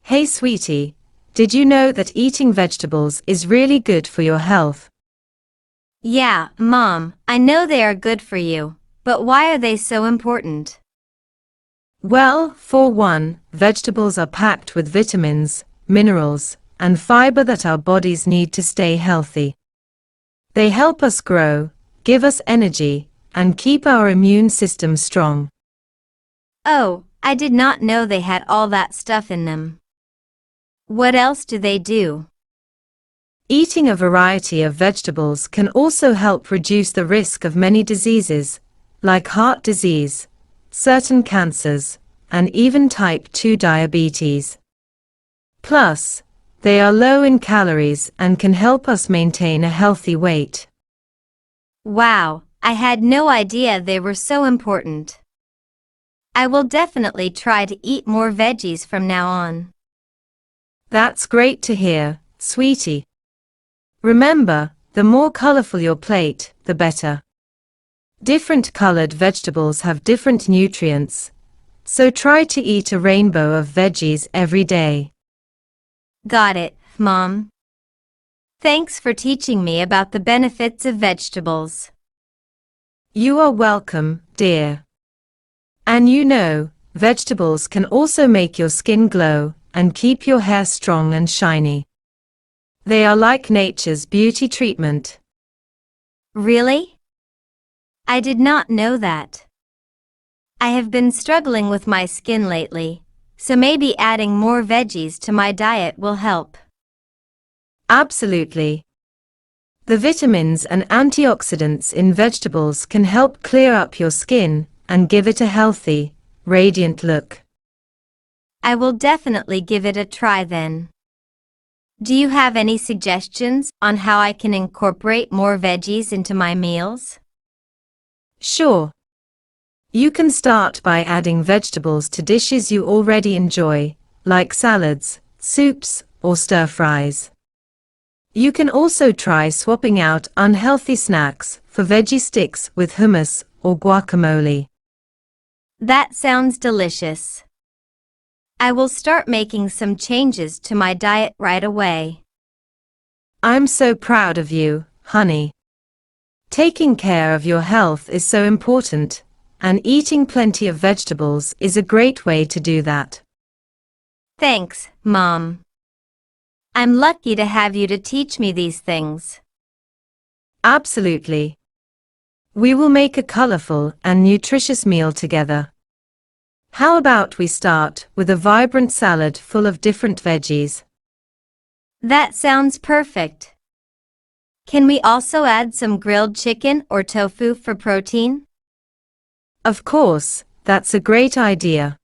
Hey sweetie, did you know that eating vegetables is really good for your health? Yeah, Mom, I know they are good for you, but why are they so important? Well, for one, vegetables are packed with vitamins, minerals, and fiber that our bodies need to stay healthy. They help us grow, give us energy, and keep our immune system strong. Oh, I did not know they had all that stuff in them. What else do they do? Eating a variety of vegetables can also help reduce the risk of many diseases, like heart disease, certain cancers, and even type 2 diabetes. Plus, they are low in calories and can help us maintain a healthy weight. Wow, I had no idea they were so important. I will definitely try to eat more veggies from now on. That's great to hear, sweetie. Remember, the more colorful your plate, the better. Different colored vegetables have different nutrients, so try to eat a rainbow of veggies every day. Got it, Mom. Thanks for teaching me about the benefits of vegetables. You are welcome, dear. And you know, vegetables can also make your skin glow and keep your hair strong and shiny. They are like nature's beauty treatment. Really? I did not know that. I have been struggling with my skin lately, so maybe adding more veggies to my diet will help. Absolutely. The vitamins and antioxidants in vegetables can help clear up your skin and give it a healthy, radiant look. I will definitely give it a try then. Do you have any suggestions on how I can incorporate more veggies into my meals? Sure. You can start by adding vegetables to dishes you already enjoy, like salads, soups, or stir-fries. You can also try swapping out unhealthy snacks for veggie sticks with hummus or guacamole. That sounds delicious. I will start making some changes to my diet right away. I'm so proud of you, honey. Taking care of your health is so important, and eating plenty of vegetables is a great way to do that. Thanks, Mom. I'm lucky to have you to teach me these things. Absolutely. We will make a colorful and nutritious meal together. How about we start with a vibrant salad full of different veggies? That sounds perfect. Can we also add some grilled chicken or tofu for protein? Of course, that's a great idea.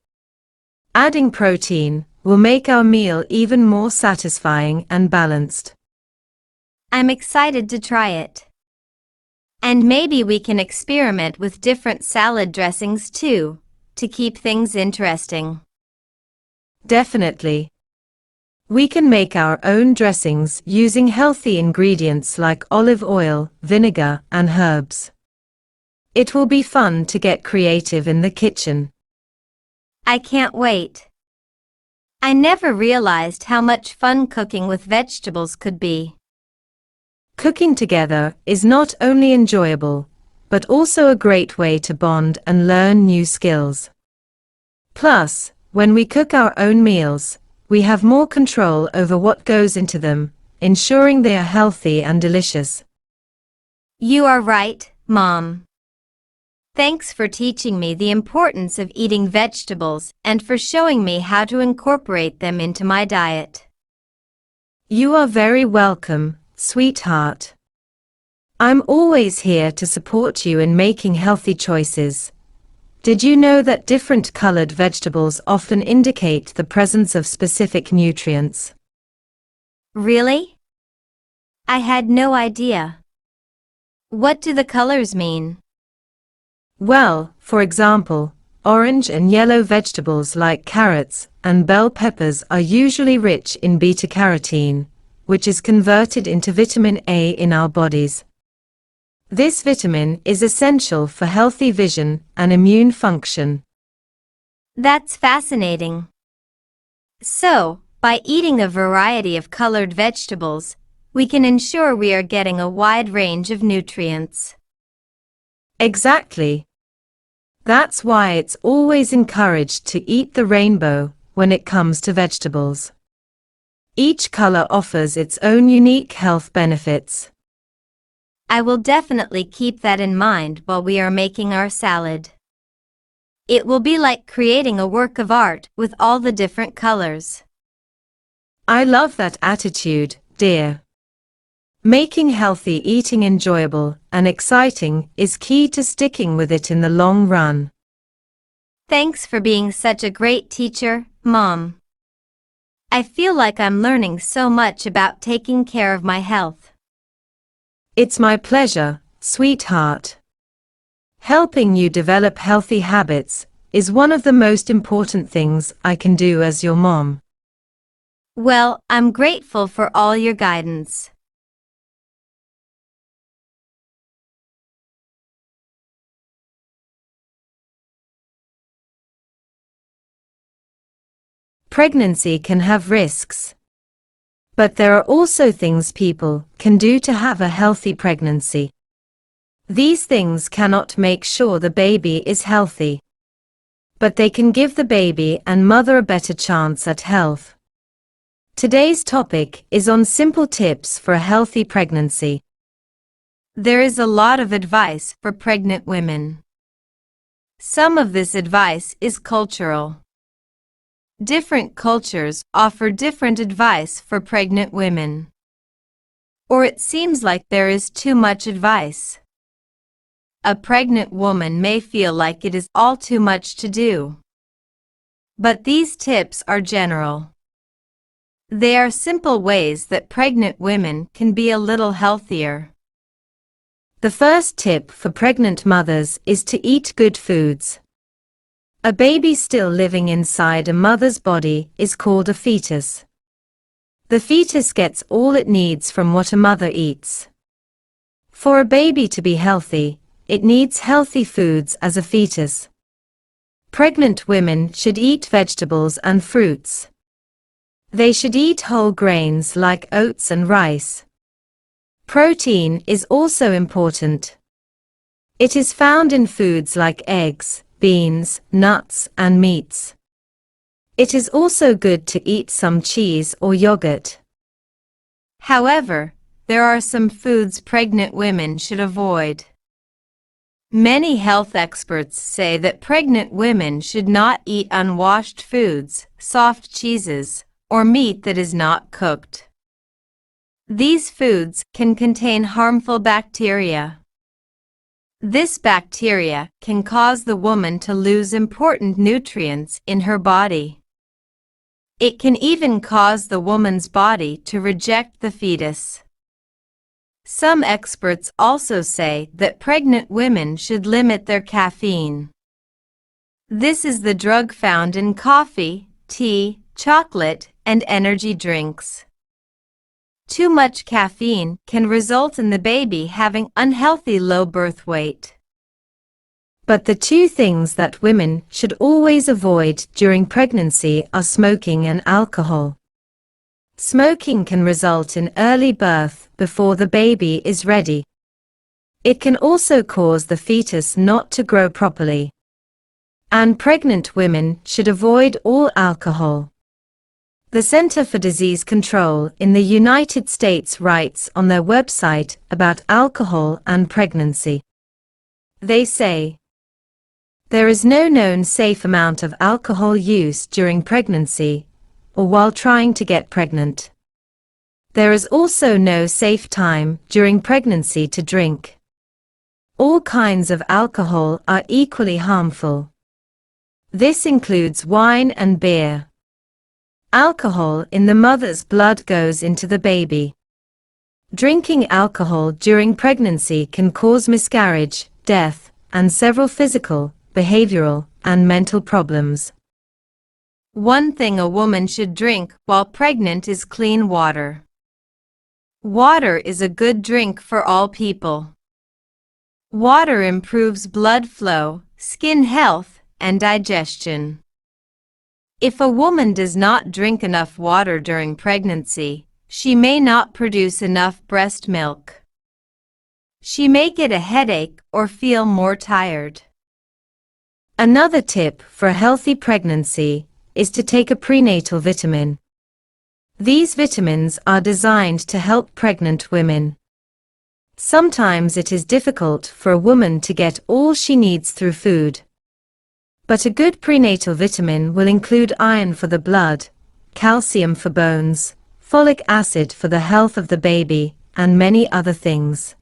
Adding protein will make our meal even more satisfying and balanced. I'm excited to try it. And maybe we can experiment with different salad dressings too, to keep things interesting. Definitely. We can make our own dressings using healthy ingredients like olive oil, vinegar, and herbs. It will be fun to get creative in the kitchen. I can't wait. I never realized how much fun cooking with vegetables could be. Cooking together is not only enjoyable, but also a great way to bond and learn new skills. Plus, when we cook our own meals, we have more control over what goes into them, ensuring they are healthy and delicious. You are right, Mom. Thanks for teaching me the importance of eating vegetables and for showing me how to incorporate them into my diet. You are very welcome, sweetheart. I'm always here to support you in making healthy choices. Did you know that different colored vegetables often indicate the presence of specific nutrients? Really? I had no idea. What do the colors mean? Well, for example, orange and yellow vegetables like carrots and bell peppers are usually rich in beta-carotene, which is converted into vitamin A in our bodies. This vitamin is essential for healthy vision and immune function. That's fascinating. So, By eating a variety of colored vegetables, we can ensure we are getting a wide range of nutrients. Exactly. That's why it's always encouraged to eat the rainbow when it comes to vegetables. Each color offers its own unique health benefits. I will definitely keep that in mind while we are making our salad. It will be like creating a work of art with all the different colors. I love that attitude, dear. Making healthy eating enjoyable and exciting is key to sticking with it in the long run. Thanks for being such a great teacher, Mom. I feel like I'm learning so much about taking care of my health. It's my pleasure, sweetheart. Helping you develop healthy habits is one of the most important things I can do as your mom. Well, I'm grateful for all your guidance. Pregnancy can have risks. But there are also things people can do to have a healthy pregnancy. These things cannot make sure the baby is healthy, but they can give the baby and mother a better chance at health. Today's topic is on simple tips for a healthy pregnancy. There is a lot of advice for pregnant women. Some of this advice is cultural. Different cultures offer different advice for pregnant women. Or it seems like there is too much advice. A pregnant woman may feel like it is all too much to do. But these tips are general. They are simple ways that pregnant women can be a little healthier. The first tip for pregnant mothers is to eat good foods. A baby still living inside a mother's body is called a fetus. The fetus gets all it needs from what a mother eats. For a baby to be healthy, it needs healthy foods as a fetus. Pregnant women should eat vegetables and fruits. They should eat whole grains like oats and rice. Protein is also important. It is found in foods like eggs, beans, nuts, and meats. It is also good to eat some cheese or yogurt. However, there are some foods pregnant women should avoid. Many health experts say that pregnant women should not eat unwashed foods, soft cheeses, or meat that is not cooked. These foods can contain harmful bacteria. This bacteria can cause the woman to lose important nutrients in her body. It can even cause the woman's body to reject the fetus. Some experts also say that pregnant women should limit their caffeine. This is the drug found in coffee, tea, chocolate, and energy drinks. Too much caffeine can result in the baby having unhealthy low birth weight. But the two things that women should always avoid during pregnancy are smoking and alcohol. Smoking can result in early birth before the baby is ready. It can also cause the fetus not to grow properly. And pregnant women should avoid all alcohol. The Center for Disease Control in the United States writes on their website about alcohol and pregnancy. They say, there is no known safe amount of alcohol use during pregnancy or while trying to get pregnant. There is also no safe time during pregnancy to drink. All kinds of alcohol are equally harmful. This includes wine and beer. Alcohol in the mother's blood goes into the baby. Drinking alcohol during pregnancy can cause miscarriage, death, and several physical, behavioral, and mental problems. One thing a woman should drink while pregnant is clean water. Water is a good drink for all people. Water improves blood flow, skin health, and digestion. If a woman does not drink enough water during pregnancy, she may not produce enough breast milk. She may get a headache or feel more tired. Another tip for a healthy pregnancy is to take a prenatal vitamin. These vitamins are designed to help pregnant women. Sometimes it is difficult for a woman to get all she needs through food. But a good prenatal vitamin will include iron for the blood, calcium for bones, folic acid for the health of the baby, and many other things.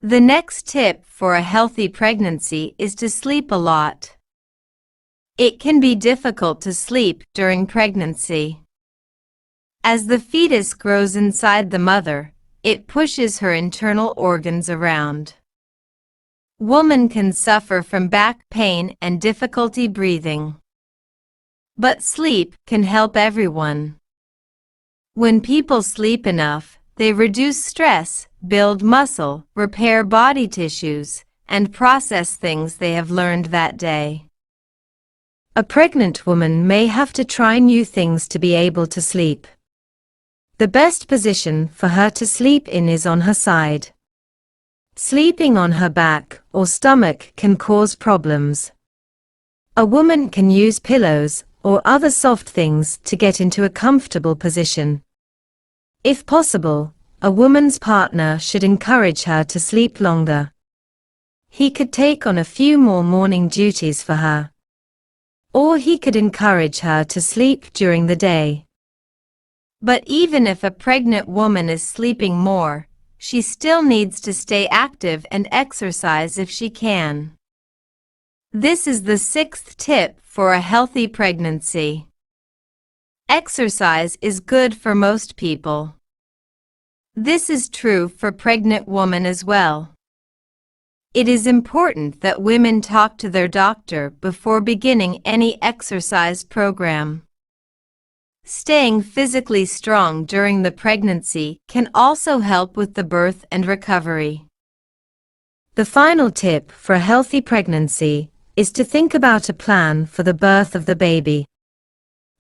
The next tip for a healthy pregnancy is to sleep a lot. It can be difficult to sleep during pregnancy. As the fetus grows inside the mother, it pushes her internal organs around. Women can suffer from back pain and difficulty breathing. But sleep can help everyone. When people sleep enough, they reduce stress, build muscle, repair body tissues, and process things they have learned that day. A pregnant woman may have to try new things to be able to sleep. The best position for her to sleep in is on her side. Sleeping on her back or stomach can cause problems. A woman can use pillows or other soft things to get into a comfortable position. If possible, a woman's partner should encourage her to sleep longer. He could take on a few more morning duties for her. Or he could encourage her to sleep during the day. But even if a pregnant woman is sleeping more, she still needs to stay active and exercise if she can. This is the sixth tip for a healthy pregnancy. Exercise is good for most people. This is true for pregnant women as well. It is important that women talk to their doctor before beginning any exercise program. Staying physically strong during the pregnancy can also help with the birth and recovery. The final tip for a healthy pregnancy is to think about a plan for the birth of the baby.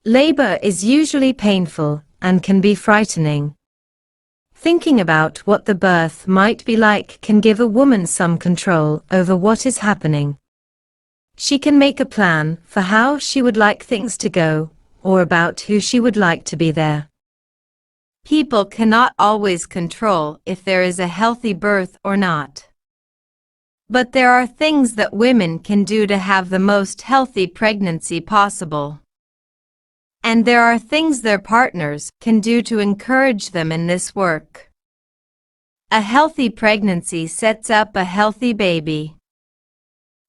Labor is usually painful and can be frightening. Thinking about what the birth might be like can give a woman some control over what is happening. She can make a plan for how she would like things to go, or about who she would like to be there. People cannot always control if there is a healthy birth or not. But there are things that women can do to have the most healthy pregnancy possible. And there are things their partners can do to encourage them in this work. A healthy pregnancy sets up a healthy baby.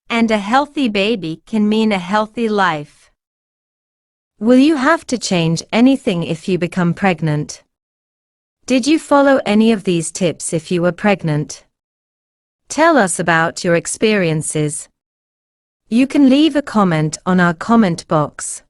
And a healthy baby can mean a healthy life. Will you have to change anything if you become pregnant? Did you follow any of these tips if you were pregnant? Tell us about your experiences. You can leave a comment on our comment box.